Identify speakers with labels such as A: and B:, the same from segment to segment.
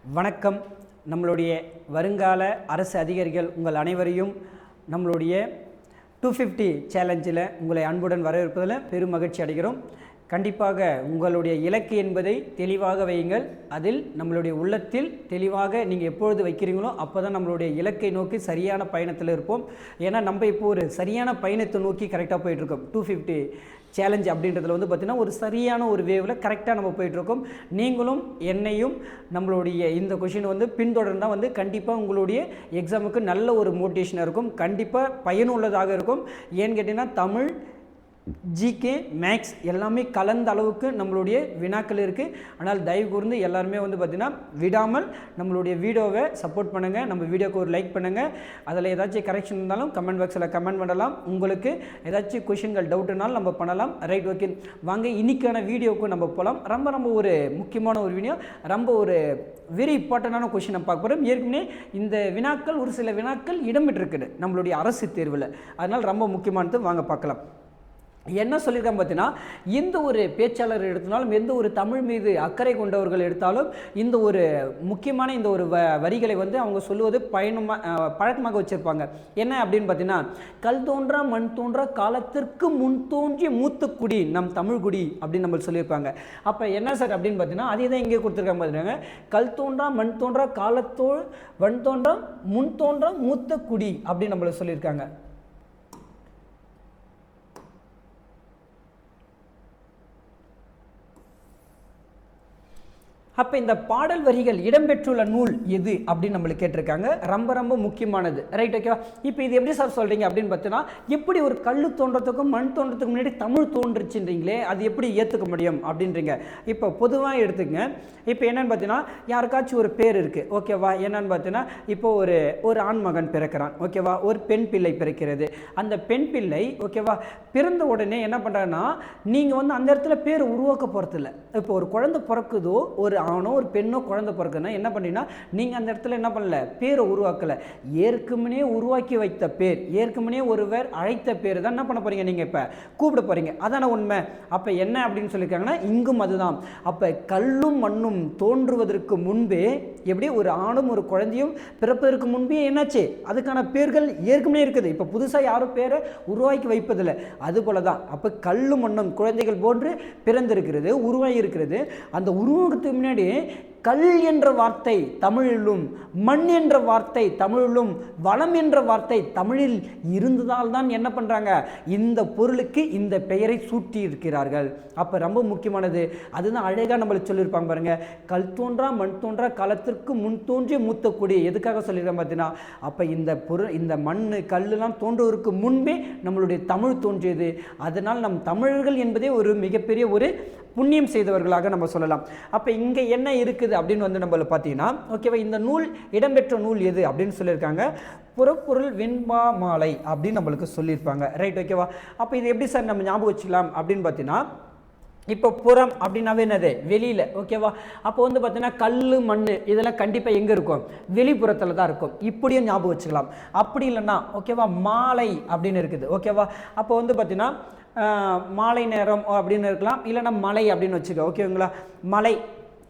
A: வணக்கம். நம்மளுடைய வருங்கால அரசு அதிகாரிகள் உங்கள் அனைவரையும் நம்மளுடைய 250 சேலஞ்சில் உங்களை அன்புடன் வரவேற்பதில் பெரும் மகிழ்ச்சி அடைகிறோம். கண்டிப்பாக உங்களுடைய இலக்கு என்பதை தெளிவாக வையுங்கள். அதில் நம்மளுடைய உள்ளத்தில் தெளிவாக நீங்கள் எப்பொழுது வைக்கிறீங்களோ அப்போ தான் நம்மளுடைய இலக்கை நோக்கி சரியான பயணத்தில் இருப்போம். ஏன்னா நம்ம இப்போ ஒரு சரியான பயணத்தை நோக்கி கரெக்டாக போயிட்டுருக்கோம். 250 சேலஞ்ச் அப்படின்றதுல வந்து பார்த்திங்கன்னா ஒரு சரியான ஒரு வேவில் கரெக்டாக நம்ம போயிட்டுருக்கோம். நீங்களும் என்னையும் நம்மளுடைய இந்த கொஷின் வந்து பின்தொடர்ந்தால் வந்து கண்டிப்பாக உங்களுடைய எக்ஸாமுக்கு நல்ல ஒரு மோட்டிவேஷனாக இருக்கும், கண்டிப்பாக பயனுள்ளதாக இருக்கும். ஏன்னு கேட்டிங்கன்னா தமிழ், ஜிகே, மேக்ஸ் எல்லாமே கலந்த அளவுக்கு நம்மளுடைய வினாக்கள் இருக்குது. ஆனால் தயவு கூர்ந்து எல்லாருமே வந்து பார்த்திங்கன்னா விடாமல் நம்மளுடைய வீடியோவை சப்போர்ட் பண்ணுங்கள். நம்ம வீடியோக்கு ஒரு லைக் பண்ணுங்கள். அதில் ஏதாச்சும் கரெக்ஷன் இருந்தாலும் கமெண்ட் பாக்ஸில் கமெண்ட் பண்ணலாம். உங்களுக்கு ஏதாச்சும் கொஷின்கள் டவுட்னாலும் நம்ம பண்ணலாம். ரைட், ஓகே, வாங்க இன்றைக்கான வீடியோவுக்கு நம்ம போகலாம். ரொம்ப ஒரு முக்கியமான ஒரு வீடியோ, ரொம்ப ஒரு வெரி இம்பார்ட்டண்டான கொஷின் நம்ம பார்க்க போகிறோம். ஏற்கனவே இந்த வினாக்கள் ஒரு சில வினாக்கள் இடம்பெற்றிருக்குது நம்மளுடைய அரசு தேர்வில், அதனால் ரொம்ப முக்கியமானது. வாங்க பார்க்கலாம். என்ன சொல்லியிருக்காங்க பார்த்தீங்கன்னா, எந்த ஒரு பேச்சாளர் எடுத்தாலும், எந்த ஒரு தமிழ் மீது அக்கறை கொண்டவர்கள் எடுத்தாலும் இந்த ஒரு முக்கியமான இந்த ஒரு வரிகளை வந்து அவங்க சொல்லுவது பழக்கமாக வச்சுருப்பாங்க. என்ன அப்படின்னு பார்த்தீங்கன்னா, கல் தோன்றா மண் தோன்றா காலத்திற்கு முன் தோன்றிய மூத்த குடி நம் தமிழ் குடி அப்படின்னு நம்ம சொல்லியிருப்பாங்க. அப்போ என்ன சார் அப்படின்னு பார்த்தீங்கன்னா, அதே தான் இங்கே கொடுத்துருக்காங்க பார்த்துருக்காங்க. கல் தோன்றா மண் தோன்றா காலத்தோள் வன் தோன்றா முன் தோன்றா மூத்த குடி அப்படின்னு நம்மளை சொல்லியிருக்காங்க. அப்போ இந்த பாடல் வரிகள் இடம்பெற்றுள்ள நூல் எது அப்படின்னு நம்மளுக்கு கேட்டிருக்காங்க. ரொம்ப முக்கியமானது. ரைட், ஓகேவா? இப்போ இது எப்படி சார் சொல்கிறீங்க அப்படின்னு பார்த்தீங்கன்னா, எப்படி ஒரு கல் தோன்றதுக்கும் மண் தோன்றதுக்கு முன்னாடி தமிழ் தோன்றுச்சுன்றீங்களே, அது எப்படி ஏற்றுக்க முடியும் அப்படின்றீங்க. இப்போ பொதுவாக எடுத்துங்க. இப்போ என்னென்னு பார்த்தீங்கன்னா, யாருக்காச்சும் ஒரு பேர் இருக்குது, ஓகேவா? என்னென்னு பார்த்தீங்கன்னா, இப்போ ஒரு ஆண்மகன் பிறக்கிறான், ஓகேவா? ஒரு பெண் பிள்ளை பிறக்கிறது. அந்த பெண் பிள்ளை, ஓகேவா, பிறந்த உடனே என்ன பண்ணுறாங்கன்னா, நீங்கள் வந்து அந்த இடத்துல பேர் உருவாக்க போகிறதில்ல. இப்போ ஒரு குழந்தை பிறக்குதோ, ஒரு ஆணோ ஒரு பெண்ணோ குழந்தை பிறக்குன்னா என்ன பண்ணீங்கன்னா, நீங்கள் அந்த இடத்துல என்ன பண்ணல, பேரை உருவாக்கலை. ஏற்கனவே உருவாக்கி வைத்த பேர், ஏற்கனவே ஒருவர் அழைத்த பேர் தான் என்ன பண்ண போகிறீங்க, நீங்கள் இப்போ கூப்பிட போகிறீங்க. அதான உண்மை. அப்போ என்ன அப்படின்னு சொல்லியிருக்காங்கன்னா, இங்கும் அதுதான். அப்போ கல்லும் மண்ணும் தோன்றுவதற்கு முன்பே, எப்படி ஒரு ஆணும் ஒரு குழந்தையும் பிறப்பதற்கு முன்பே என்னாச்சு, அதுக்கான பேர்கள் ஏற்கனவே இருக்குது. இப்போ புதுசாக யாரும் பேரை உருவாக்கி வைப்பதில்லை. அதுபோல தான் அப்போ கல்லும் மண்ணும் குழந்தைகள் போன்று பிறந்திருக்கிறது, உருவாகி இருக்கிறது. அந்த உருவத்துக்கு முன்னாடி கல் என்ற வார்த்தை தமிழிலும், மண் என்ற வார்த்தை தமிழிலும், வளம் என்ற வார்த்தை தமிழில் இருந்ததால் தான் என்ன பண்ணுறாங்க, இந்த பொருளுக்கு இந்த பெயரை சூட்டி இருக்கிறார்கள். அப்போ ரொம்ப முக்கியமானது. அதுதான் அழகாக நம்மளுக்கு சொல்லியிருப்பாங்க பாருங்க. கல் தோன்றா மண் தோன்றா காலத்திற்கு முன் தோன்றிய மூத்த குடி. எதுக்காக சொல்லியிருக்கேன் பார்த்தீங்கன்னா, அப்போ இந்த பொருள், இந்த மண் கல்லாம் தோன்றுவதற்கு முன்பே நம்மளுடைய தமிழ் தோன்றியது. அதனால் நம் தமிழர்கள் என்பதே ஒரு மிகப்பெரிய ஒரு புண்ணியம் செய்தவர்களாக நம்ம சொல்லலாம். அப்போ இங்கே என்ன இருக்குது அப்படின்னு வந்து நம்மள பார்த்தீங்கன்னா, ஓகேவா, இந்த நூல் இடம்பெற்ற நூல் எது அப்படின்னு சொல்லியிருக்காங்க. புறப்பொருள் வெண்பா மாலை அப்படின்னு நம்மளுக்கு சொல்லியிருப்பாங்க. ரைட், ஓகேவா? அப்போ இது எப்படி சார் நம்ம ஞாபகம் வச்சுக்கலாம் அப்படின்னு பார்த்தீங்கன்னா, இப்போ புறம் அப்படின்னாவே என்னது, வெளியில், ஓகேவா? அப்போ வந்து பார்த்தீங்கன்னா கல் மண் இதெல்லாம் கண்டிப்பாக எங்கே இருக்கும், வெளிப்புறத்தில் தான் இருக்கும். இப்படியும் ஞாபகம் வச்சுக்கலாம். அப்படி இல்லைன்னா, ஓகேவா, மாலை அப்படின்னு இருக்குது, ஓகேவா? அப்போ வந்து பார்த்தீங்கன்னா மாலை நேரம் அப்படின்னு இருக்கலாம், இல்லைன்னா மலை அப்படின்னு வச்சுக்க, ஓகேங்களா? மலை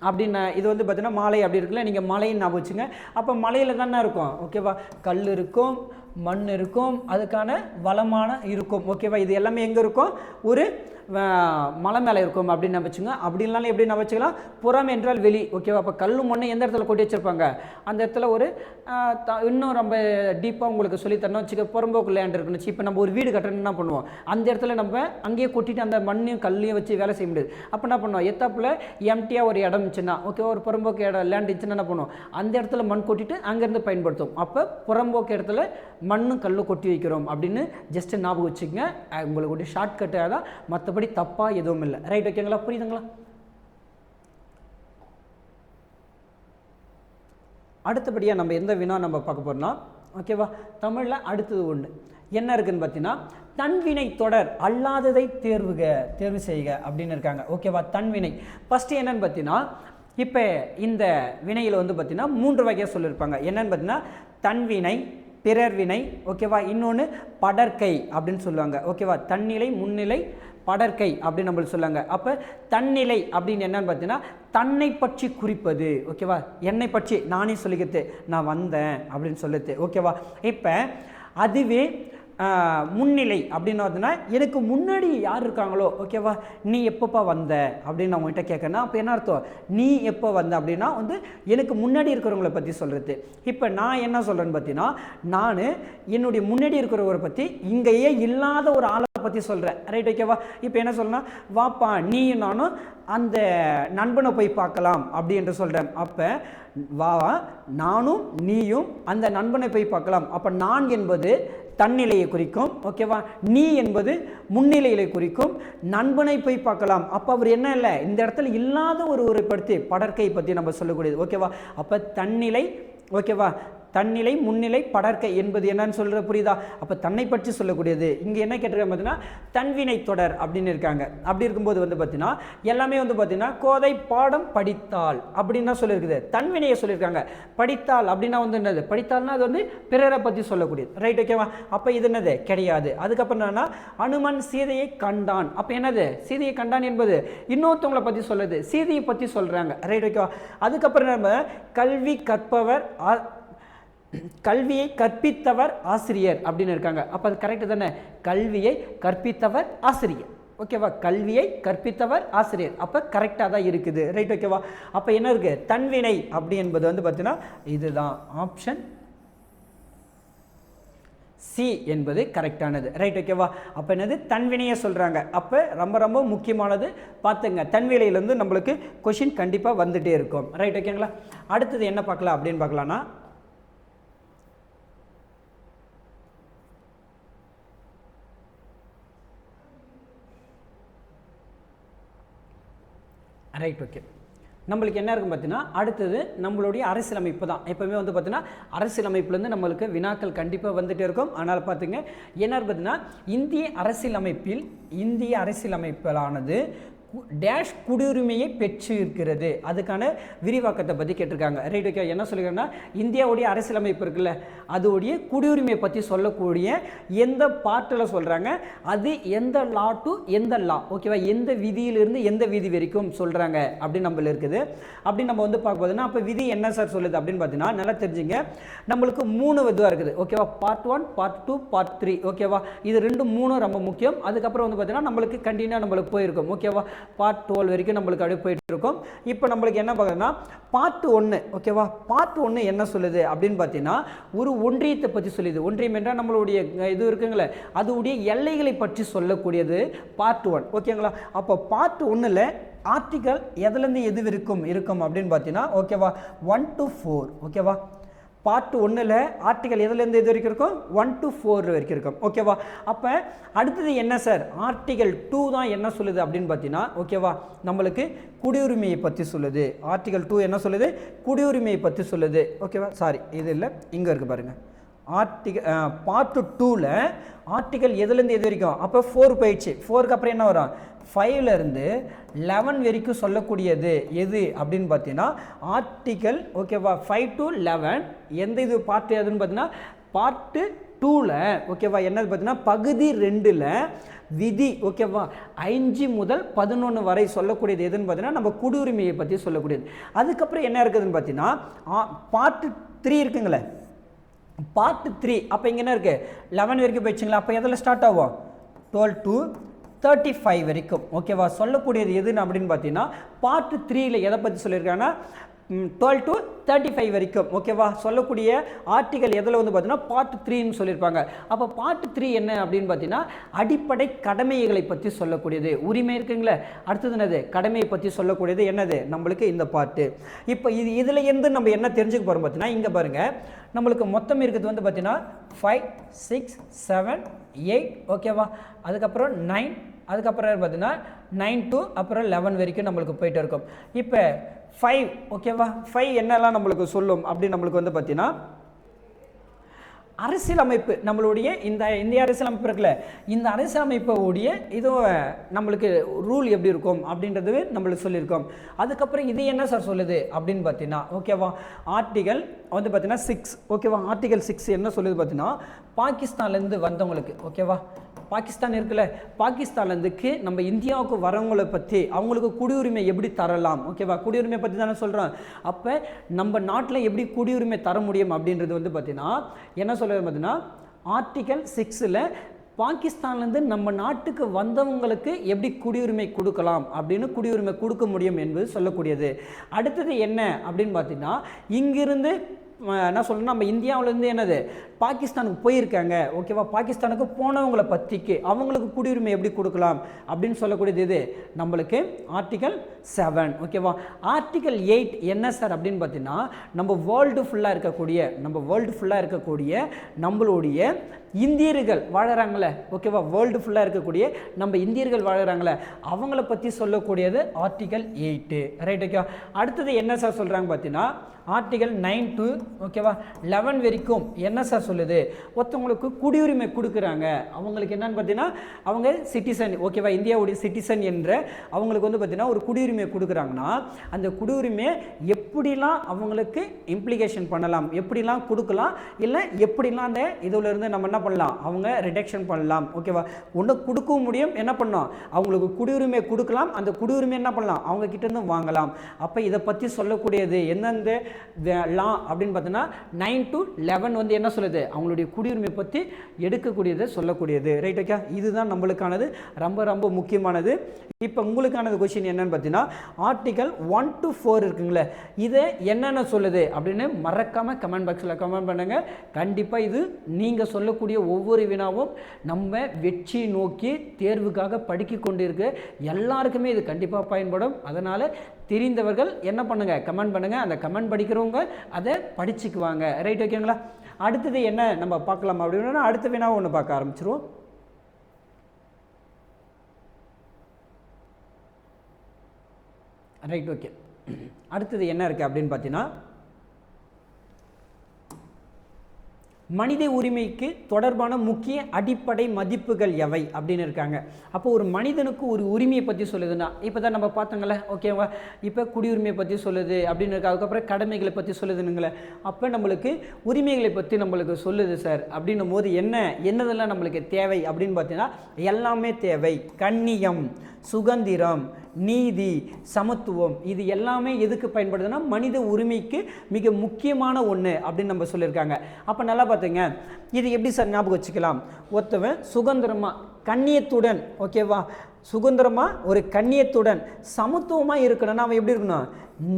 A: அப்படின்னு இது வந்து பார்த்தீங்கன்னா மாலை அப்படி இருக்குல்ல, நீங்கள் மலைன்னு ஞாபகம் வச்சுங்க. அப்போ மலையில் தானே இருக்கும், ஓகேவா? கல் இருக்கும், மண் இருக்கும், அதுக்கான வளமான இருக்கும், ஓகேவா? இது எல்லாமே எங்கே இருக்கும், ஒரு மலை மேலே இருக்கும் அப்படின்னு நம்ம வச்சுங்க. அப்படி இல்லைனாலும் எப்படி நம்ம வச்சுக்கலாம், புறம் என்றால் வெளி, ஓகேவா? அப்போ கல் மண்ணை எந்த இடத்துல கொட்டி வச்சுருப்பாங்க, அந்த இடத்துல ஒரு இன்னும் ரொம்ப டீப்பாக உங்களுக்கு சொல்லித்தரணும் வச்சுக்க, புறம்போக்கு லேண்ட் இருக்குன்னு. இப்போ நம்ம ஒரு வீடு கட்டணும்னு என்ன பண்ணுவோம், அந்த இடத்துல நம்ம அங்கேயே கொட்டிட்டு அந்த மண்ணையும் கல்லையும் வச்சு வேலை செய்ய முடியாது. அப்போ என்ன பண்ணுவோம், எத்தாப்பில் எம்டியாக ஒரு இடம் இருந்துச்சுன்னா, ஓகேவா, ஒரு புறம்போக்கு இடம் லேண்ட் இருந்துச்சுன்னா என்ன பண்ணுவோம், அந்த இடத்துல மண் கொட்டிட்டு அங்கேருந்து பயன்படுத்தும். அப்போ புறம்போக்கு இடத்துல மண்ணும் கல்லும் கொட்டி வைக்கிறோம் அப்படின்னு ஜஸ்ட் ஞாபகம் வச்சுக்கோங்க. உங்களுக்கு ஒரு ஷார்ட்கட்டாக தான், மற்றபடி தப்பாக எதுவும் இல்லை. ரைட், ஓகேங்களா? புரியுதுங்களா? அடுத்தபடியாக நம்ம எந்த வினா நம்ம பார்க்க போகிறோம்னா, ஓகேவா, தமிழில் அடுத்தது ஒன்று என்ன இருக்குன்னு பார்த்தீங்கன்னா, தன்வினை தொடர் அல்லாததை தேர்வு செய்க அப்படின்னு இருக்காங்க, ஓகேவா? தன்வினை ஃபஸ்ட்டு என்னன்னு பார்த்தீங்கன்னா, இப்போ இந்த வினையில் வந்து பார்த்தீங்கன்னா 3 வகையாக சொல்லியிருப்பாங்க. என்னன்னு பார்த்தீங்கன்னா, தன்வினை, பிறர் வினை, ஓகேவா? இன்னொன்று படற்கை அப்படின்னு சொல்லுவாங்க, ஓகேவா? தன்னிலை, முன்னிலை, படற்கை அப்படின்னு நம்மளுக்கு சொல்லுவாங்க. அப்போ தன்னிலை அப்படின்னு என்னன்னு பார்த்தீங்கன்னா தன்னை பற்றி குறிப்பது. ஓகேவா, என்னை பற்றி நானே சொல்லிக்கிறது, நான் வந்தேன் அப்படின்னு சொல்லுது. ஓகேவா, இப்போ அதுவே முன்னிலை அப்படின்னு பார்த்தீங்கன்னா எனக்கு முன்னாடி யார் இருக்காங்களோ, ஓகேவா, நீ எப்போப்பா வந்த அப்படின்னு நான் உங்கள்கிட்ட கேட்கணும். அப்போ என்ன அர்த்தம், நீ எப்போ வந்த அப்படின்னா வந்து எனக்கு முன்னாடி இருக்கிறவங்கள பற்றி சொல்கிறது. இப்போ நான் என்ன சொல்கிறேன்னு பார்த்தீங்கன்னா நான் என்னுடைய முன்னாடி இருக்கிறவரை பற்றி இங்கேயே இல்லாத ஒரு ஆளை பற்றி சொல்கிறேன். ரைட், ஓகேவா. இப்போ என்ன சொல்லணும்னா வாப்பா நீயும் நானும் அந்த நண்பனை போய் பார்க்கலாம் அப்படின்ற சொல்கிறேன். அப்போ வா நானும் நீயும் அந்த நண்பனை போய் பார்க்கலாம். அப்போ நான் என்பது தன்னிலையை குறிக்கும். ஓகேவா, நீ என்பது முன்னிலையை குறிக்கும். நண்பனை போய் பார்க்கலாம், அப்போ அவர் என்ன இல்லை இந்த இடத்துல இல்லாத ஒருவரை பற்றி படற்கை பற்றி நம்ம சொல்லக்கூடியது. ஓகேவா, அப்போ தன்னிலை, ஓகேவா, தன்னிலை முன்னிலை படற்கை என்பது என்னன்னு சொல்கிற புரியுதா. அப்போ தன்னை பற்றி சொல்லக்கூடியது. இங்கே என்ன கேட்டிருக்காங்க பார்த்தீங்கன்னா தன்வினை தொடர் அப்படின்னு இருக்காங்க. அப்படி இருக்கும்போது வந்து பார்த்தீங்கன்னா எல்லாமே வந்து பார்த்தீங்கன்னா கோதை பாடம் படித்தால் அப்படின்னு தான் சொல்லியிருக்குது. தன்வினையை சொல்லியிருக்காங்க. படித்தால் அப்படின்னா வந்து என்னது, படித்தால்னா அது வந்து பிறரை பற்றி சொல்லக்கூடியது. ரைட், ஓகேவா. அப்போ இது என்னது கிடையாது. அதுக்கப்புறம் என்னன்னா அனுமன் சீதையை கண்டான். அப்போ என்னது, சீதையை கண்டான் என்பது இன்னொருத்தவங்களை பற்றி சொல்லுது, சீதையை பற்றி சொல்கிறாங்க. ரைட், ஓகேவா. அதுக்கப்புறம் நம்ம கல்வி கற்பவர் கல்வியை கற்பித்தவர் ஆசிரியர் அப்படின்னு இருக்காங்க. அப்போ அது கரெக்டு தானே, கல்வியை கற்பித்தவர் ஆசிரியர். ஓகேவா, கல்வியை கற்பித்தவர் ஆசிரியர், அப்போ கரெக்டாக தான் இருக்குது. ரைட், ஓகேவா. அப்போ என்ன இருக்குது தன்வினை அப்படி என்பது வந்து பார்த்தீங்கன்னா இதுதான் ஆப்ஷன் சி என்பது கரெக்டானது. ரைட், ஓகேவா. அப்போ என்னது தன்வினையை சொல்கிறாங்க. அப்போ ரொம்ப ரொம்ப முக்கியமானது பார்த்துங்க, தன்வினையிலேருந்து நம்மளுக்கு கொஷின் கண்டிப்பாக வந்துகிட்டே இருக்கும். ரைட், ஓகேங்களா. அடுத்தது என்ன பார்க்கலாம் அப்படின்னு பார்க்கலான்னா ரைட், ஓகே. நம்மளுக்கு என்ன இருக்கும் பார்த்தீங்கன்னா அடுத்தது நம்மளுடைய அரசியலமைப்பு தான். எப்போவுமே வந்து பார்த்தீங்கன்னா அரசியலமைப்புலேருந்து நம்மளுக்கு வினாக்கள் கண்டிப்பாக வந்துகிட்டே இருக்கும். ஆனால் பார்த்துங்க என்ன பார்த்தீங்கன்னா இந்திய அரசியலமைப்பிலானது டேஷ் குடியுரிமையை பெற்று இருக்கிறது, அதுக்கான விரிவாக்கத்தை பற்றி கேட்டிருக்காங்க. Right, okay. என்ன சொல்லிக்கிறேன்னா இந்தியாவுடைய அரசியலமைப்பு இருக்குல்ல அதோடைய குடியுரிமையை பற்றி சொல்லக்கூடிய எந்த பார்ட்டில் சொல்கிறாங்க, அது எந்த லா டு எந்த லா, ஓகேவா, எந்த விதியிலிருந்து எந்த விதி வரைக்கும் சொல்கிறாங்க அப்படின்னு நம்மள இருக்குது. அப்படின்னு நம்ம வந்து பார்க்க போதுன்னா அப்போ விதி என்ன சார் சொல்லுது அப்படின்னு பார்த்தீங்கன்னா நல்லா தெரிஞ்சுங்க, நம்மளுக்கு 3 இதுவாக இருக்குது. ஓகேவா, பார்ட் 1 பார்ட் 2 பார்ட் 3. ஓகேவா, இது 2 3 ரொம்ப முக்கியம். அதுக்கப்புறம் வந்து பார்த்தீங்கன்னா நம்மளுக்கு கண்டினியூ நம்மளுக்கு போயிருக்கும். ஓகேவா, பார்ட் 12 வரைக்கும் நம்மளுக்கு அப்படியே போயிட்டு இருக்கும். இப்போ நம்மளுக்கு என்ன பார்க்கணும்னா பார்ட் 1. ஓகேவா, பார்ட் 1 என்ன சொல்லுது அப்படின்னு பார்த்தீங்கன்னா ஒரு ஒன்றியத்தை பற்றி சொல்லுது. ஒன்றியம் என்றால் நம்மளுடைய இது இருக்குங்களே அதுடைய எல்லைகளை பற்றி சொல்லக்கூடியது பார்ட் 1. ஓகேங்களா. அப்போ பார்ட் 1ல் ஆர்டிகல் எதுலேருந்து எது இருக்கும் அப்படின்னு பார்த்தீங்கன்னா ஓகேவா 1 to 4. ஓகேவா, பார்ட் 1ல் ஆர்டிகல் எதுலேருந்து எது வரைக்கும் இருக்கும் 1 to 4 வரைக்கும் இருக்கும். ஓகேவா. அப்போ அடுத்தது என்ன சார் ஆர்டிகல் 2 தான் என்ன சொல்லுது அப்படின்னு பார்த்தீங்கன்னா ஓகேவா நம்மளுக்கு குடியுரிமையை பற்றி சொல்லுது. ஆர்டிகல் 2 என்ன சொல்லுது, குடியுரிமையை பற்றி சொல்லுது. ஓகேவா, சாரி இது இல்லை, இங்கே இருக்குது பாருங்கள். பார்ட் 2ல் ஆர்டிகல் எதுலேருந்து எது வரைக்கும், அப்போ 4 போயிடுச்சு. 4க்கு அப்புறம் என்ன வரும் 5லேருந்து 11 வரைக்கும் சொல்லக்கூடியது எது அப்படின்னு பார்த்தீங்கன்னா ஆர்டிகல் ஓகேவா 5 to 11. எந்த இது பார்ட் எதுன்னு பார்த்தீங்கன்னா பார்ட்டு 2ல் ஓகேவா என்னது பார்த்தீங்கன்னா பகுதி 2ல் விதி ஓகேவா 5 முதல் 11 வரை சொல்லக்கூடியது எதுன்னு பார்த்தீங்கன்னா நம்ம குடியுரிமையை பற்றி சொல்லக்கூடியது. அதுக்கப்புறம் என்ன இருக்குதுன்னு பார்த்தீங்கன்னா பார்ட் 3 இருக்குங்களே பார்ட் 3. அப்போ இங்கே என்ன இருக்குது 11 வரைக்கும் போயிடுச்சுங்களா. அப்போ எதில் ஸ்டார்ட் ஆகும் 12 to 35 வரைக்கும். ஓகேவா, சொல்லக்கூடியது எதுன்னு அப்படின்னு பார்த்தீங்கன்னா பார்ட் 3ல் எதை பற்றி சொல்லியிருக்காங்கன்னா 12 to 35 வரைக்கும். ஓகேவா, சொல்லக்கூடிய ஆர்டிகல் எதில் வந்து பார்த்தீங்கன்னா பார்ட் 3ன்னு சொல்லியிருப்பாங்க. அப்போ பார்ட் 3 என்ன அப்படின்னு பார்த்தீங்கன்னா அடிப்படை கடமைகளை பற்றி சொல்லக்கூடியது. உரிமை இருக்குங்களே, அடுத்தது என்னது கடமையை பற்றி சொல்லக்கூடியது என்னது நம்மளுக்கு இந்த பார்ட்டு. இப்போ இதில் இருந்து நம்ம என்ன தெரிஞ்சுக்க போகிறோம் பார்த்தீங்கன்னா இங்கே பாருங்கள் நம்மளுக்கு மொத்தம் இருக்கிறது வந்து பார்த்தீங்கன்னா 5 6 7 8. ஓகேவா, அதுக்கப்புறம் 9, அதுக்கப்புறம் பார்த்தீங்கன்னா 9 to அப்புறம் 11 வரைக்கும் நம்மளுக்கு போயிட்டு இருக்கும். இப்போ 5 ஓகேவா 5 என்னெல்லாம் நம்மளுக்கு சொல்லும் அப்படின்னு நம்மளுக்கு வந்து பார்த்தீங்கன்னா அரசியலமைப்பு நம்மளுடைய இந்த இந்திய அரசியலமைப்பு இருக்குல்ல இந்த அரசியலமைப்புடைய இது நம்மளுக்கு ரூல் எப்படி இருக்கும் அப்படின்றது நம்மளுக்கு சொல்லியிருக்கோம். அதுக்கப்புறம் இது என்ன சார் சொல்லுது அப்படின்னு பார்த்தீங்கன்னா ஓகேவா ஆர்டிகல் வந்து பார்த்தீங்கன்னா 6. ஓகேவா, ஆர்டிகல் 6 என்ன சொல்லுது பார்த்தீங்கன்னா பாகிஸ்தான்லேருந்து வந்தவங்களுக்கு ஓகேவா பாகிஸ்தான் இருக்குல்ல, பாகிஸ்தான்லேருந்துக்கு நம்ம இந்தியாவுக்கு வரவங்களை பற்றி அவங்களுக்கு குடியுரிமை எப்படி தரலாம், ஓகேவா, குடியுரிமை பற்றி தானே சொல்கிறோம். அப்போ நம்ம நாட்டில் எப்படி குடியுரிமை தர முடியும் அப்படின்றது வந்து பார்த்திங்கன்னா என்ன சொல்கிறது பார்த்தீங்கன்னா, ஆர்டிகல் 6ல் பாகிஸ்தான்லேருந்து நம்ம நாட்டுக்கு வந்தவங்களுக்கு எப்படி குடியுரிமை கொடுக்கலாம் அப்படின்னு குடியுரிமை கொடுக்க முடியும் என்பது சொல்லக்கூடியது. அடுத்தது என்ன அப்படின்னு பார்த்தீங்கன்னா, இங்கிருந்து என்ன சொல்லணும், நம்ம இந்தியாவிலேருந்து என்னது பாகிஸ்தானுக்கு போயிருக்காங்க, ஓகேவா, பாகிஸ்தானுக்கு போனவங்களை பற்றிக்கு அவங்களுக்கு குடியுரிமை எப்படி கொடுக்கலாம் அப்படின்னு சொல்லக்கூடியது இது நம்மளுக்கு ஆர்டிகல் 7, ஓகேவா. ஆர்டிகல் 8 என்ன சார் அப்படின்னு பார்த்தீங்கன்னா, நம்ம வேர்ல்டு ஃபுல்லாக இருக்கக்கூடிய நம்மளுடைய இந்தியர்கள் வாழறாங்களே, ஓகேவா, வேர்ல்டு ஃபுல்லாக இருக்கக்கூடிய நம்ம இந்தியர்கள் வாழறாங்களே அவங்கள பற்றி சொல்லக்கூடியது ஆர்டிகல் 8, ரைட், ஓகேவா. அடுத்தது என்ன சார் சொல்கிறாங்க பார்த்தீங்கன்னா, ஆர்டிகல் 9 to ஓகேவா 11 வரைக்கும் என்ன சார் சொல்லுது, ஒருத்தவங்களுக்கு குடியுரிமை கொடுக்குறாங்க, அவங்களுக்கு என்னன்னு பார்த்தீங்கன்னா அவங்க சிட்டிசன், ஓகேவா, இந்தியாவுடைய சிட்டிசன் என்ற அவங்களுக்கு வந்து பார்த்தீங்கன்னா ஒரு குடியுரிமை கொடுக்குறாங்கன்னா அந்த குடியுரிமையை எப்படிலாம் அவங்களுக்கு இம்ப்ளிகேஷன் பண்ணலாம், எப்படிலாம் கொடுக்கலாம், இல்லை எப்படிலாம் அந்த இதில் இருந்து நம்ம என்ன பண்ணலாம், அவங்க ரிடக்ஷன் பண்ணலாம், ஓகேவா. ஒன்று கொடுக்கவும் முடியும், என்ன பண்ணலாம், அவங்களுக்கு குடியுரிமை கொடுக்கலாம், அந்த குடியுரிமை என்ன பண்ணலாம் அவங்க கிட்டேருந்து வாங்கலாம். அப்போ இதை பற்றி சொல்லக்கூடியது எந்தெந்த லா அப்படின்னு பார்த்தீங்கன்னா 9 to 11 வந்து என்ன சொல்லுது, அவங்களுடைய குடியுரிமை பற்றி எடுக்கக்கூடியதை சொல்லக்கூடியது, ரைட், ஓகே. இதுதான் நம்மளுக்கானது ரொம்ப ரொம்ப முக்கியமானது. இப்போ உங்களுக்கானது கொஸ்டின் என்னன்னு பார்த்தீங்கன்னா, ஆர்டிகல் 1 to 4 இருக்குங்களே, இதை என்னென்ன சொல்லுது அப்படின்னு மறக்காமல் கமெண்ட் பாக்ஸில் கமெண்ட் பண்ணுங்கள். கண்டிப்பாக இது நீங்கள் சொல்லக்கூடிய ஒவ்வொரு வினாவும் நம்ம வெற்றி நோக்கி தேர்வுக்காக படிக்க கொண்டிருக்க எல்லாருக்குமே இது கண்டிப்பாக பயன்படும். அதனால் தெரிந்தவர்கள் என்ன பண்ணுங்கள், கமெண்ட் பண்ணுங்கள். அந்த கமெண்ட் படிக்கிறவங்க அதை படிச்சுக்குவாங்க, ரைட், ஓகேங்களா. அடுத்தது என்ன நம்ம பார்க்கலாம் அப்படின்னா, அடுத்த வினாவை ஒன்று பார்க்க ஆரம்பிச்சிருவோம். Right, okay. அடுத்தது என்ன இருக்குது அப்படின்னு பார்த்தீங்கன்னா, மனித உரிமைக்கு தொடர்பான முக்கிய அடிப்படை மதிப்புகள் எவை அப்படின்னு இருக்காங்க. அப்போ ஒரு மனிதனுக்கு ஒரு உரிமையை பற்றி சொல்லுதுன்னா, இப்போ தான் நம்ம பார்த்தோங்களே, ஓகேவா, இப்போ குடியுரிமையை பற்றி சொல்லுது அப்படின்னு இருக்கு, அதுக்கப்புறம் கடமைகளை பற்றி சொல்லுதுனுங்களே. அப்போ நம்மளுக்கு உரிமைகளை பற்றி நம்மளுக்கு சொல்லுது சார் அப்படின்னும் போது என்னதெல்லாம் நம்மளுக்கு தேவை அப்படின்னு பார்த்தீங்கன்னா, எல்லாமே தேவை. கண்ணியம், சுதந்திரம், நீதி, சமத்துவம், இது எல்லாமே எதுக்கு பயன்படுதுன்னா மனித உரிமைக்கு மிக முக்கியமான ஒன்று அப்படின்னு நம்ம சொல்லியிருக்காங்க. அப்போ நல்லா பார்த்துங்க, இது எப்படி சார் ஞாபகம் வச்சுக்கலாம், ஒருத்தவன் சுதந்திரமாக கண்ணியத்துடன், ஓகேவா, சுதந்திரமாக ஒரு கண்ணியத்துடன் சமத்துவமாக இருக்கணும்னா அவன் எப்படி இருக்கணும்,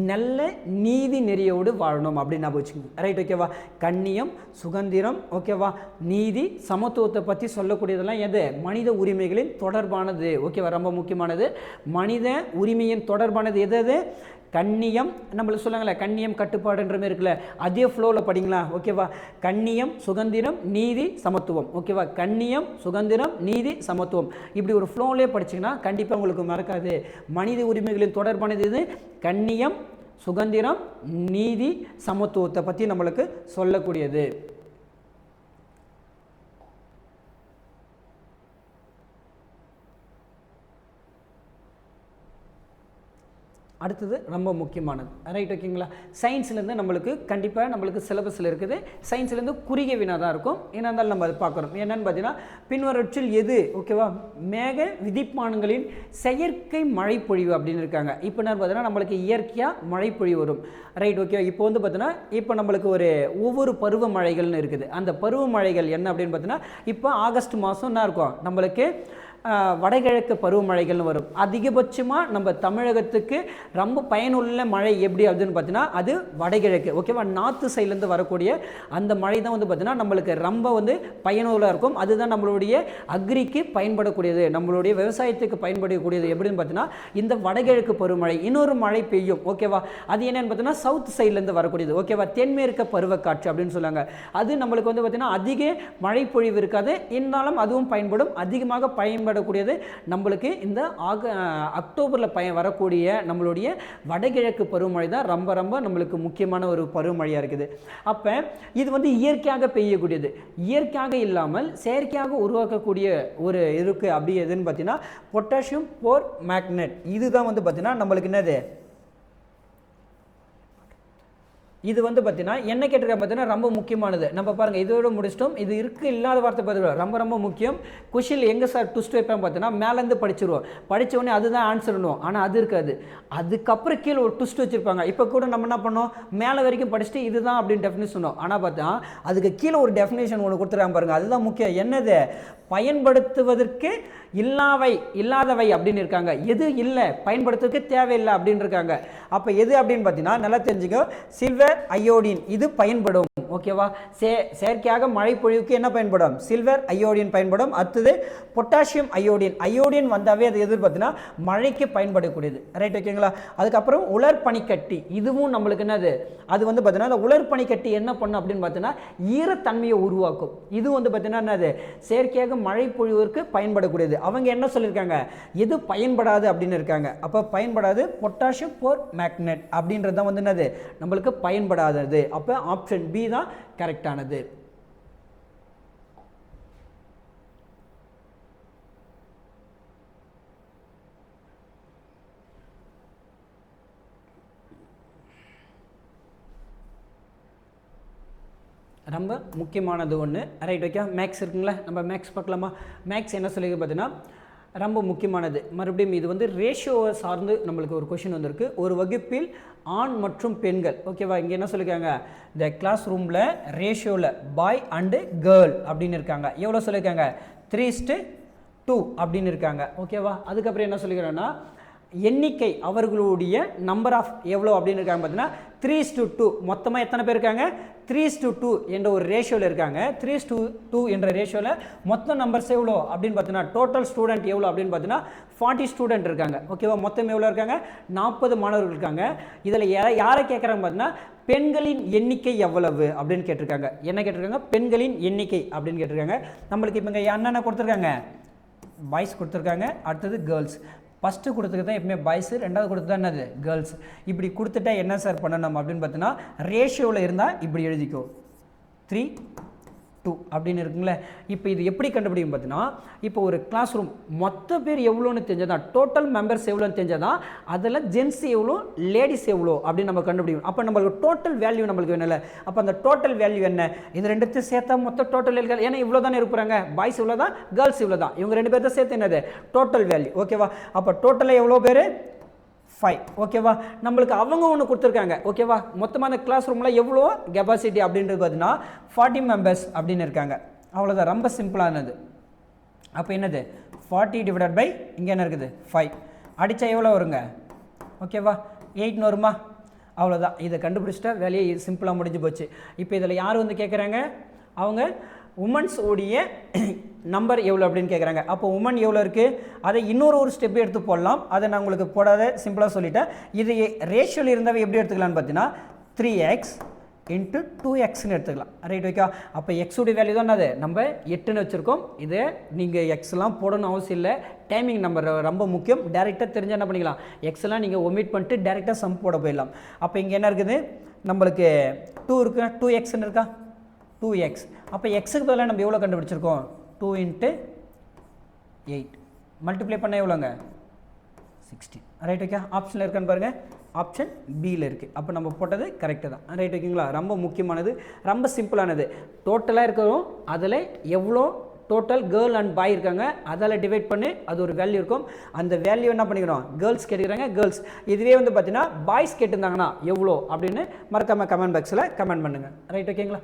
A: நல்ல நீதி நெறியோடு வாழணும் அப்படின்னு ஞாபகம் வச்சுக்கோங்க, ரைட், ஓகேவா. கண்ணியம், சுதந்திரம், ஓகேவா, நீதி, சமத்துவத்தை பற்றி சொல்லக்கூடியதெல்லாம் எது, மனித உரிமைகளின் தொடர்பானது, ஓகேவா, ரொம்ப முக்கியமானது. மனித உரிமையின் தொடர்பானது எது, கண்ணியம், நம்மளுக்கு சொல்லுங்களேன், கண்ணியம் கட்டுப்பாடுன்ற மாதிரி இருக்குல்ல, அதே ஃப்ளோவில் படிங்களா, ஓகேவா. கண்ணியம், சுதந்திரம், நீதி, சமத்துவம், ஓகேவா. கண்ணியம், சுதந்திரம், நீதி, சமத்துவம், இப்படி ஒரு ஃப்ளோவிலே படிச்சிங்கன்னா கண்டிப்பாக உங்களுக்கு மறக்காது. மனித உரிமைகளின் தொடர்பானது இது கண்ணியம், சுதந்திரம், நீதி, சமத்துவத்தை பற்றி நம்மளுக்கு சொல்லக்கூடியது. அடுத்தது ரொம்ப முக்கியமானது, ரைட், ஓகேங்களா. சயின்ஸ்லேருந்து நம்மளுக்கு கண்டிப்பாக நம்மளுக்கு சிலபஸில் இருக்குது, சயின்ஸ்லேருந்து குறுகிய வினா தான் இருக்கும், என்ன இருந்தாலும் நம்ம அதை பார்க்குறோம். என்னென்னு பார்த்தீங்கன்னா, பின்வரற்றில் எது, ஓகேவா, மேக விதிப்பான்களின் செயற்கை மழைப்பொழிவு அப்படின்னு இருக்காங்க. இப்போ என்ன பார்த்தீங்கன்னா நம்மளுக்கு இயற்கையாக மழைப்பொழிவு வரும், ரைட், ஓகே. இப்போ வந்து பார்த்தீங்கன்னா இப்போ நம்மளுக்கு ஒரு ஒவ்வொரு பருவமழைகள்னு இருக்குது. அந்த பருவமழைகள் என்ன அப்படின்னு பார்த்தீங்கன்னா, இப்போ ஆகஸ்ட் மாதம் என்ன இருக்கும், நம்மளுக்கு வடகிழக்கு பருவமழைகள்னு வரும். அதிகபட்சமாக நம்ம தமிழகத்துக்கு ரொம்ப பயனுள்ள மழை எப்படி அப்படின்னு பார்த்தீங்கன்னா அது வடகிழக்கு, ஓகேவா, நார்த்து சைட்லேருந்து வரக்கூடிய அந்த மழை தான் வந்து பார்த்தீங்கன்னா நம்மளுக்கு ரொம்ப வந்து பயனுள்ளதாக இருக்கும். அதுதான் நம்மளுடைய அக்ரிக்கு பயன்படக்கூடியது, நம்மளுடைய விவசாயத்துக்கு பயன்படக்கூடியது எப்படின்னு பார்த்தீங்கன்னா இந்த வடகிழக்கு பருவமழை. இன்னொரு மழை பெய்யும், ஓகேவா, அது என்னென்னு பார்த்தீங்கன்னா சவுத் சைட்லேருந்து வரக்கூடியது, ஓகேவா, தென்மேற்கு பருவக்காற்று அப்படின்னு சொல்லுவாங்க. அது நம்மளுக்கு வந்து பார்த்தீங்கன்னா அதிக மழை பொழிவு இருக்காது, இருந்தாலும் அதுவும் பயன்படும். அதிகமாக பயன்படக்கூடியது நம்மளுக்கு இந்த அக்டோபரில் வரக்கூடிய நம்மளுடைய வடகிழக்கு பருவமழை தான் ரொம்ப ரொம்ப நம்மளுக்கு முக்கியமான ஒரு பருவமழையாக இருக்குது. அப்போ இது வந்து இயற்கையாக பெய்யக்கூடியது, இயற்கையாக இல்லாமல் செயற்கையாக உருவாக்கக்கூடிய ஒரு இருக்குது. அப்படி எதுன்னு பார்த்தீங்கன்னா பொட்டாசியம் போர் மேக்னெட், இதுதான் வந்து பார்த்தீங்கன்னா நம்மளுக்கு என்னது இது வந்து பார்த்தீங்கன்னா என்ன கேட்டிருக்க பார்த்தீங்கன்னா ரொம்ப முக்கியமானது. நம்ம பாருங்கள் இதோட முடிச்சிட்டோம். இது இருக்குது இல்லாத வார்த்தை பார்த்துக்கலாம் ரொம்ப ரொம்ப முக்கியம். கொஷினில் எங்கே சார் ட்விஸ்ட் வைப்பேன் பார்த்தீங்கன்னா மேலேருந்து படிச்சிருவோம். படித்த உடனே அதுதான் ஆன்சர்னுவோம். ஆனால் அது இருக்காது. அதுக்கப்புறம் கீழே ஒரு ட்விஸ்ட் வச்சுருப்பாங்க. இப்போ கூட நம்ம என்ன பண்ணோம் மேலே வரைக்கும் படிச்சுட்டு இதுதான் அப்படின்னு டெஃபினேஷன் சொன்னோம். ஆனால் பார்த்தா அதுக்கு கீழே ஒரு டெஃபினேஷன் ஒன்று கொடுத்துருக்காங்க பாருங்கள். அதுதான் முக்கியம். என்னது பயன்படுத்துவதற்கு இல்லாதவை அப்படின்னு இருக்காங்க. எது இல்லை பயன்படுத்துவதற்கு தேவையில்லை அப்படின்னு இருக்காங்க. அப்போ எது அப்படின்னு பார்த்தீங்கன்னா நல்லா தெரிஞ்சுக்கோ. சில்வர் அயோடின் இது பயன்படும். ஓகேவா. செயற்கையாக மழை பொழிவுக்கு என்ன பயன்படும் சில்வர் அயோடின் பயன்படும். அடுத்தது பொட்டாசியம் அயோடின். அயோடின் வந்தாவே அது எது பார்த்தீங்கன்னா மழைக்கு பயன்படக்கூடியது. ரைட் ஓகேங்களா. அதுக்கப்புறம் உலர் பனிக்கட்டி இதுவும் நம்மளுக்கு என்னது அது வந்து பார்த்தீங்கன்னா அந்த உலர் பனிக்கட்டி என்ன பண்ணும் அப்படின்னு பார்த்தீங்கன்னா ஈரத்தன்மையை உருவாக்கும். இது வந்து பார்த்தீங்கன்னா என்னது செயற்கையாக மழை பொழிவுக்கு பயன்படக்கூடியது. அவங்க என்ன சொல்லியிருக்காங்க எது பயன்படாது அப்படின்னு இருக்காங்க. அப்போ பயன்படாது பொட்டாசியம் போர் மேக்னெட் அப்படின்றது தான் வந்து என்னது நம்மளுக்கு பயன்படாதது. அப்போ ஆப்ஷன் பி தான் கரெக்டானது. ரொம்ப முக்கியமானது ஒன்று. Right okay. மேக்ஸ் இருக்குங்களா நம்ம மேக்ஸ் பார்க்கலாமா. மேக்ஸ் என்ன சொல்லி பார்த்தீங்கன்னா ரொம்ப முக்கியமானது. மறுபடியும் இது வந்து ரேஷியோவை சார்ந்து நம்மளுக்கு ஒரு கொஷின் வந்திருக்கு. ஒரு வகுப்பில் ஆண் மற்றும் பெண்கள் ஓகேவா. இங்கே என்ன சொல்லியிருக்காங்க இந்த கிளாஸ் ரூமில் ரேஷியோவில் பாய் அண்டு கேர்ள் அப்படின்னு இருக்காங்க. எவ்வளோ சொல்லியிருக்காங்க 3:2 அப்படின்னு இருக்காங்க. ஓகேவா. அதுக்கப்புறம் என்ன சொல்லிக்கிறேன்னா எண்ணிக்கை அவர்களுடைய நம்பர் ஆஃப் எவ்வளோ அப்படின்னு இருக்காங்க பார்த்தீங்கன்னா 3:2. மொத்தமாக எத்தனை பேர் இருக்காங்க 3:2 என்ற ஒரு ரேஷியோவில் இருக்காங்க. 3:2 என்ற ரேஷியோவில் மொத்த நம்பர்ஸ் எவ்வளோ அப்படின்னு பார்த்தீங்கன்னா டோட்டல் ஸ்டூடெண்ட் எவ்வளோ அப்படின்னு பார்த்தீங்கன்னா 40 ஸ்டூடெண்ட் இருக்காங்க. ஓகேவா. மொத்தம் எவ்வளோ இருக்காங்க 40 மாணவர்கள் இருக்காங்க. இதில் யாரை கேட்குறாங்க பார்த்தீங்கன்னா பெண்களின் எண்ணிக்கை எவ்வளவு அப்படின்னு கேட்டிருக்காங்க. என்ன கேட்டிருக்காங்க பெண்களின் எண்ணிக்கை அப்படின்னு கேட்டிருக்காங்க. நம்மளுக்கு இப்போ இங்கே என்னென்ன கொடுத்துருக்காங்க பாய்ஸ் கொடுத்துருக்காங்க. அடுத்தது கேர்ள்ஸ். ஃபஸ்ட்டு கொடுத்துக்கு தான் எப்பவுமே பாய்ஸு, ரெண்டாவது கொடுத்து தான் என்னது கேர்ள்ஸ். இப்படி கொடுத்துட்டா என்ன சார் பண்ணணும் அப்படின்னு பார்த்தீங்கன்னா ரேஷியோவில் இருந்தால் இப்படி எழுதிக்கோ 3:2 அப்படின்னு இருக்குங்களே. இப்போ இது எப்படி கண்டுபிடிக்கும் பார்த்தீங்கன்னா இப்போ ஒரு கிளாஸ் ரூம் மொத்த பேர் எவ்வளோன்னு தெரிஞ்சதான் டோட்டல் மெம்பர்ஸ் எவ்வளோன்னு தெரிஞ்சதான் அதில் ஜென்ஸ் எவ்வளோ லேடிஸ் எவ்வளோ அப்படின்னு நம்ம கண்டுபிடிக்கும். அப்போ நம்மளுக்கு டோட்டல் வேல்யூ நம்மளுக்கு வேணும்ல. அப்போ அந்த டோட்டல் வேல்யூ என்ன இது ரெண்டுத்தையும் சேர்த்தா மொத்த டோட்டல் வேல்யூ ஏன்னா இவ்வளோ தானே இருப்பாங்க பாய்ஸ் இவ்வளோ தான் கேர்ள்ஸ் இவ்வளோ தான் இவங்க ரெண்டு பேர்த்த சேர்த்து என்னது டோட்டல் வேல்யூ. ஓகேவா. அப்போ டோட்டலாக எவ்வளோ பேர் 5. ஓகேவா. நம்மளுக்கு அவங்க ஒன்று கொடுத்துருக்காங்க. ஓகேவா. மொத்தமாக அந்த கிளாஸ் ரூமில் எவ்வளோ கெப்பாசிட்டி அப்படின்றது பார்த்தீங்கன்னா 40 மெம்பர்ஸ் அப்படின்னு இருக்காங்க. அவ்வளோதான் ரொம்ப சிம்பிளானது. அப்போ என்னது 40 டிவைடட் பை இங்கே என்ன இருக்குது 5 அடித்தா எவ்வளோ வருங்க ஓகேவா 8 வருமா. அவ்வளோதான். இதை கண்டுபிடிச்சிட்டா வேலையை சிம்பிளாக முடிஞ்சு போச்சு. இப்போ இதில் யார் வந்து கேட்குறாங்க அவங்க உமன்ஸ் உடைய நம்பர் எவ்வளோ அப்படின்னு கேட்குறாங்க. அப்போ உமன் எவ்வளோ இருக்குது அதை இன்னொரு ஸ்டெப் எடுத்து போடலாம். அதை நான் உங்களுக்கு போடாத சிம்பிளாக சொல்லிட்டேன். இது ரேஷியோவில் இருந்தாவே எப்படி எடுத்துக்கலான்னு பார்த்தீங்கன்னா 3x × 2xன்னு எடுத்துக்கலாம். Right okay. அப்போ எக்ஸுடைய வேல்யூ தான் அது நம்ம 8ன்னு வச்சுருக்கோம். இதை நீங்கள் எக்ஸ்லாம் போடணும் அவசியம் இல்லை. டைமிங் நம்பர் ரொம்ப முக்கியம். டேரெக்டாக தெரிஞ்சால் என்ன பண்ணிக்கலாம் எக்ஸ்லாம் நீங்கள் ஒமிட் பண்ணிட்டு டேரெக்டாக சம் போட போயிடலாம். அப்போ இங்கே என்ன இருக்குது நம்மளுக்கு 2 இருக்குன்னா 2xன்னு இருக்கா 2x. அப்போ எக்ஸுக்கு பதிலாக நம்ம எவ்வளோ கண்டுபிடிச்சிருக்கோம் 2 × 8 மல்டிப்ளை பண்ண எவ்வளோங்க 16. Right okay. ஆப்ஷனில் இருக்கான்னு பாருங்கள் ஆப்ஷன் பியில் இருக்குது. அப்போ நம்ம போட்டது கரெக்டு தான். ரைட் ஓகேங்களா. ரொம்ப முக்கியமானது ரொம்ப சிம்பிளானது. டோட்டலாக இருக்கிறோம் அதில் எவ்வளோ டோட்டல் கேர்ள் அண்ட் பாய் இருக்காங்க அதில் டிவைட் பண்ணி அது ஒரு வேல்யூ இருக்கும். அந்த வேல்யூ என்ன பண்ணிக்கிறோம் கேர்ள்ஸ் கேட்டுக்கிறாங்க கேர்ள்ஸ். இதுவே வந்து பார்த்தீங்கன்னா பாய்ஸ் கேட்டிருந்தாங்கன்னா எவ்வளோ அப்படின்னு மறக்காமல் கமெண்ட் பாக்ஸில் கமெண்ட் பண்ணுங்கள். ரைட் ஓகேங்களா.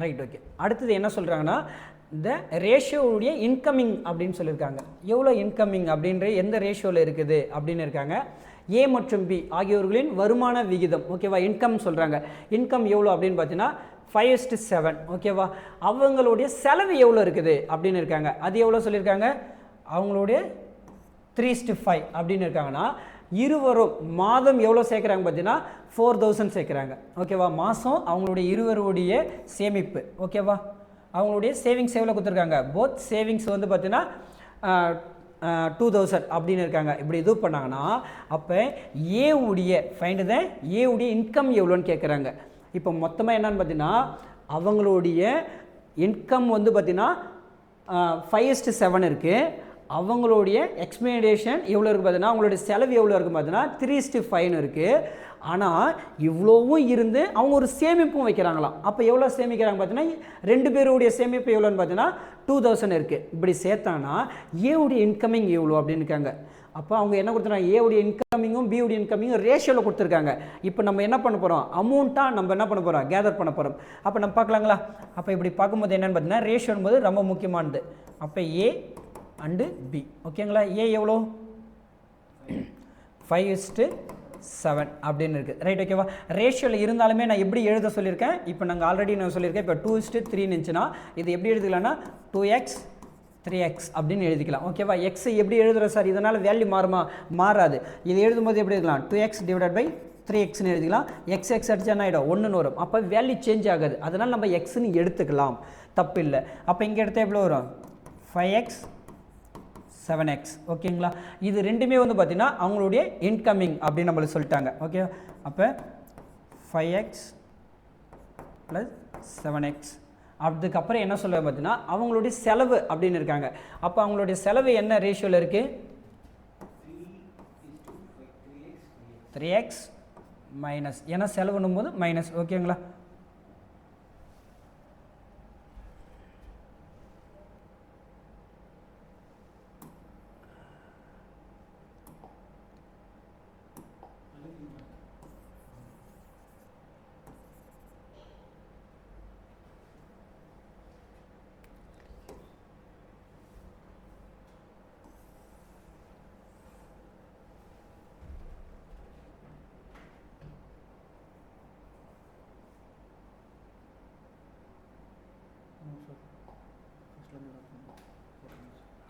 A: Right okay. அடுத்தது என்ன சொல்கிறாங்கன்னா இந்த ரேஷியோவுடைய இன்கமிங் அப்படின்னு சொல்லியிருக்காங்க. எவ்வளோ இன்கமிங் அப்படின்ற எந்த ரேஷியோவில் இருக்குது அப்படின்னு இருக்காங்க. ஏ மற்றும் பி ஆகியோர்களின் வருமான விகிதம் ஓகேவா இன்கம் சொல்கிறாங்க. இன்கம் எவ்வளோ அப்படின்னு பார்த்தீங்கன்னா 5:7. ஓகேவா. அவங்களுடைய செலவு எவ்வளோ இருக்குது அப்படின்னு இருக்காங்க. அது எவ்வளோ சொல்லியிருக்காங்க அவங்களுடைய 3:5 அப்படின்னு இருக்காங்கன்னா இருவரும் மாதம் எவ்வளோ சேர்க்குறாங்க பார்த்தீங்கன்னா 4000 சேர்க்குறாங்க. ஓகேவா. மாதம் அவங்களுடைய இருவருடைய சேமிப்பு ஓகேவா அவங்களுடைய சேவிங்ஸ் எவ்வளோ கொடுத்துருக்காங்க போத் சேவிங்ஸ் வந்து பார்த்தீங்கன்னா 2000 அப்படின்னு இருக்காங்க. இப்படி இது பண்ணாங்கன்னா அப்போ ஏவுடைய ஃபைண்ட் தான் ஏவுடைய இன்கம் எவ்வளோன்னு கேட்குறாங்க. இப்போ மொத்தமாக என்னன்னு பார்த்தீங்கன்னா அவங்களுடைய இன்கம் வந்து பார்த்தீங்கன்னா 5:7 இருக்குது. அவங்களுடைய எக்ஸ்பிளனேஷன் எவ்வளோ இருக்குது பார்த்தீங்கன்னா, அவங்களுடைய செலவு எவ்வளோ இருக்குது பார்த்தீங்கன்னா 3:5 இருக்குது. ஆனால் இவ்வளோவும் இருந்து அவங்க ஒரு சேமிப்பும் வைக்கிறாங்களாம். அப்போ எவ்வளோ சேமிக்கிறாங்க பார்த்தீங்கன்னா, 2 பேருடைய சேமிப்பு எவ்வளோன்னு பார்த்தீங்கன்னா 2000 இருக்குது. இப்படி சேர்த்தானா ஏவுடைய இன்கமிங் எவ்வளோ அப்படின்னு இருக்காங்க. அப்போ அவங்க என்ன கொடுத்துருக்காங்க, ஏவுடைய இன்கமிங்கும் பியுடைய இன்கமிங்கும் ரேஷியோவில் கொடுத்துருக்காங்க. இப்போ நம்ம என்ன பண்ண போகிறோம், அமௌண்ட்டாக நம்ம என்ன பண்ண போகிறோம், கேதர் பண்ண போகிறோம். அப்போ நம்ம பார்க்கலாங்களா. அப்போ இப்படி பார்க்கும்போது என்னென்னு பார்த்தீங்கன்னா, ரேஷியோன் போது ரொம்ப முக்கியமானது. அப்போ ஏ அண்டு பி. ஓகேங்களா. ஏ எவ்வளோ 5:7 அப்படின்னு இருக்குது. ரைட். ஓகேவா. ரேஷியோவில் இருந்தாலுமே நான் எப்படி எழுத சொல்லியிருக்கேன், இப்போ நாங்கள் ஆல்ரெடி நான் சொல்லியிருக்கேன். இப்போ 2:3 இருந்துச்சுன்னா இது எப்படி எழுதிக்கலாம்னா 2x 3x அப்படின்னு எழுதிக்கலாம். ஓகேவா. எக்ஸ் எப்படி எழுதுகிறோம் சார், இதனால் வேல்யூ மாறுமா, மாறாது. இது எழுதும்போது எப்படி எழுதலாம், 2x டிவைடட் பை 3xன்னு எழுதிக்கலாம். எக்ஸ் அடிச்சா என்ன ஆகிடும், 1ன்னு வரும். அப்போ வேல்யூ சேஞ்ச் ஆகாது. அதனால் நம்ம எக்ஸ்ன்னு எடுத்துக்கலாம், தப்பு இல்லை. அப்போ இங்கே எடுத்தால் எவ்வளோ வரும், 5x 7x. ஓகேங்களா. இது ரெண்டுமே வந்து பார்த்தீங்கன்னா அவங்களுடைய இன்கமிங் அப்படின்னு நம்மளுக்கு சொல்லிட்டாங்க. ஓகே. அப்போ 5x + 7x. அதுக்கப்புறம் என்ன சொல்ல பார்த்தீங்கன்னா அவங்களுடைய செலவு அப்படின்னு இருக்காங்க. அப்போ அவங்களுடைய செலவு என்ன ரேஷியோவில் இருக்குது, 3x மைனஸ், ஏன்னா செலவுன்னும் போது மைனஸ். ஓகேங்களா.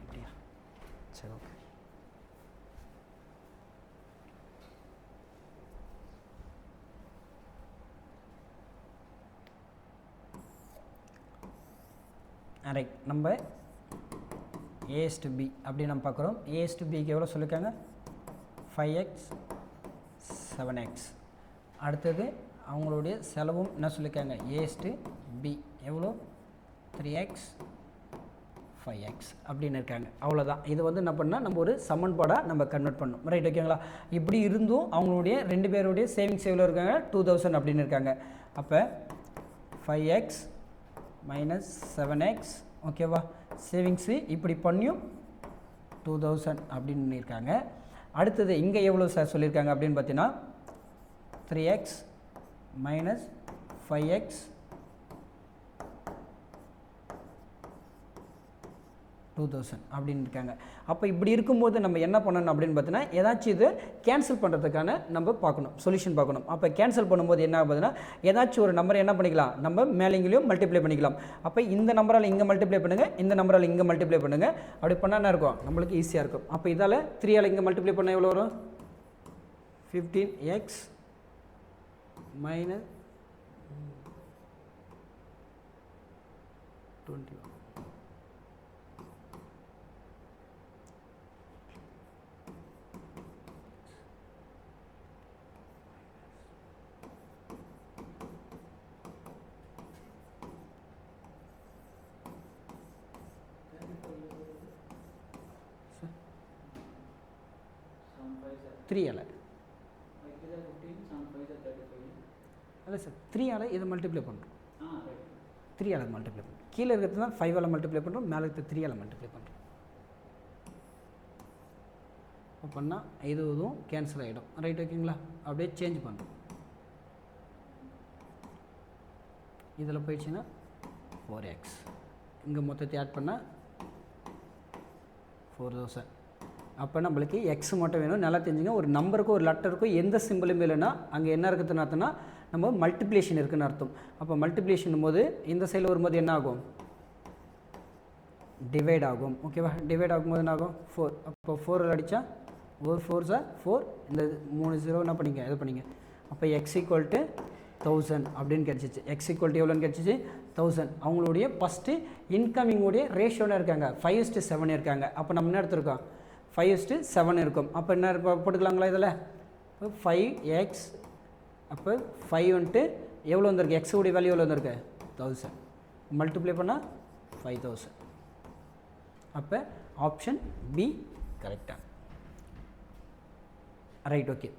A: அப்படியா, சரி ஓகே. ரைட். நம்ம A/B அப்படி நம்ம பார்க்குறோம். A/Bக்கு எவ்வளோ சொல்லியிருக்காங்க, 5x 7x. அடுத்தது அவங்களுடைய செலவும் என்ன சொல்லியிருக்காங்க, A/B எவ்வளோ 3x 5x அப்படின்னு இருக்காங்க. அவ்வளோதான். இது வந்து என்ன பண்ணால் நம்ம ஒரு சமன்பாடாக நம்ம கன்வெர்ட் பண்ணணும். ரைட். ஓகேங்களா. இப்படி இருந்தும் அவங்களுடைய 2 பேருடைய சேவிங்ஸ் எவ்வளோ இருக்காங்க, 2000 அப்படின்னு இருக்காங்க. அப்போ 5x மைனஸ் 7x. ஓகேவா. சேவிங்ஸு இப்படி பண்ணியும் 2000 அப்படின்னு இருக்காங்க. அடுத்தது இங்கே எவ்வளோ சார் சொல்லியிருக்காங்க அப்படின்னு பார்த்தீங்கன்னா 3x மைனஸ் 5x 2000 அப்படின்னு இருக்காங்க. அப்போ இப்படி இருக்கும்போது நம்ம என்ன பண்ணணும் அப்படின்னு பார்த்தீங்கன்னா, ஏதாச்சும் இது கேன்சல் பண்ணுறதுக்கான நம்ம பார்க்கணும், சொல்யூஷன் பார்க்கணும். அப்போ கேன்சல் பண்ணும்போது என்ன ஆகுதுன்னா, ஏதாச்சும் ஒரு நம்பரை என்ன பண்ணிக்கலாம், நம்ம மேலேங்கிலையும் மல்டிப்ளை பண்ணிக்கலாம். அப்போ இந்த நம்பரால் இங்கே மல்டிப்ளை பண்ணுங்கள், இந்த நம்பரால் இங்கே மல்டிப்ளை பண்ணுங்கள். அப்படி பண்ணால் என்ன இருக்கும், நம்மளுக்கு ஈஸியாக இருக்கும். அப்போ இதால் 3ஆல் இங்கே மல்டிப்ளை பண்ணால் எவ்வளோ வரும், 15x மைனஸ் 20. த்ரீயால் இல்லை சார், 3ஆல் இதை மல்டிப்ளை பண்ணுறோம், 3ஆல் மல்டிப்ளை பண்ணுறோம். கீழே இருக்கிறது தான் 5ஆல் மல்டிப்ளை பண்ணுறோம், மேலே இருக்கிறது 3ஆல் மல்டிப்ளை பண்ணுறோம். பண்ணால் இதுவும் கேன்சல் ஆகிடும். ரைட். ஓகேங்களா. அப்படியே சேஞ்ச் பண்ணுறோம். இதில் போயிடுச்சுன்னா 4x, இங்கே மொத்தத்தை ஆட் பண்ணால் 4000. அப்போ நம்மளுக்கு எக்ஸ் மட்டும் வேணும். நல்லா தெரிஞ்சுங்க, ஒரு நம்பருக்கும் ஒரு லெட்டருக்கும் எந்த சிம்பிளும் இல்லைன்னா அங்கே என்ன இருக்குதுன்னு அர்த்தம்னா நம்ம மல்டிப்ளிகேஷன் இருக்குதுன்னு அர்த்தம். அப்போ மல்டிப்ளிகேஷன் போது இந்த சைடில் வரும்போது என்ன ஆகும், டிவைட் ஆகும். ஓகேவா. டிவைட் ஆகும்போது என்ன ஆகும், 4. அப்போ 4 அடித்தா ஒரு 4 சார் 4, இந்த 3 0 என்ன பண்ணிங்க, இது பண்ணிங்க. அப்போ எக்ஸ் ஈக்குவல் டு 1000 அப்படின்னு கிடச்சிச்சு. எக்ஸ் ஈக்குவல் டு எவ்வளோன்னு கிடச்சிச்சு, 1000. அவங்களுடைய ஃபஸ்ட்டு இன்கமிங்கோடைய ரேஷியோன்னு இருக்காங்க 5:7 இருக்காங்க. அப்போ நம்ம என்ன எடுத்துருக்கோம், 5:7 இருக்கும். அப்போ என்ன போட்டுக்கலாங்களா இதில், இப்போ 5x, அப்போ 5 வந்துட்டு எவ்வளோ வந்திருக்கு, எக்ஸோடைய வேல்யூ எவ்வளோ வந்திருக்கு, 1000. மல்டிப்ளை பண்ணால் 5000. அப்போ ஆப்ஷன் பி கரெக்டாக. Right, okay.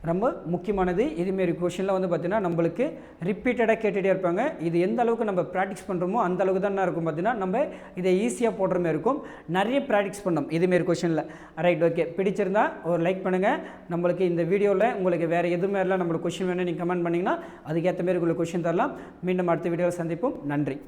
A: ரொம்ப முக்கியமானது. இதுமாரி கொஷினில் வந்து பார்த்தீங்கன்னா நம்மளுக்கு ரிப்பீட்டடாக கேட்டுகிட்டே இருப்பாங்க. இது எந்த அளவுக்கு நம்ம ப்ராக்டிஸ் பண்ணுறோமோ அந்த அளவுக்கு தான் இருக்கும் பார்த்தீங்கன்னா நம்ம இதை ஈஸியாக போடுற மாதிரி இருக்கும். நிறைய ப்ராக்டிஸ் பண்ணோம் இதுமாரி கொஷினில். Right, okay. பிடிச்சிருந்தா ஒரு லைக் பண்ணுங்கள். நம்மளுக்கு இந்த வீடியோவில் உங்களுக்கு வேறு எது மாதிரிலாம் நம்மளுக்கு கொஷின் வேணும் நீங்கள் கமெண்ட் பண்ணிங்கன்னா அதுக்கேற்ற மாரி உங்களுக்கு கொஷின் தரலாம். மீண்டும் அடுத்த வீடியோவில் சந்திப்போம். நன்றி.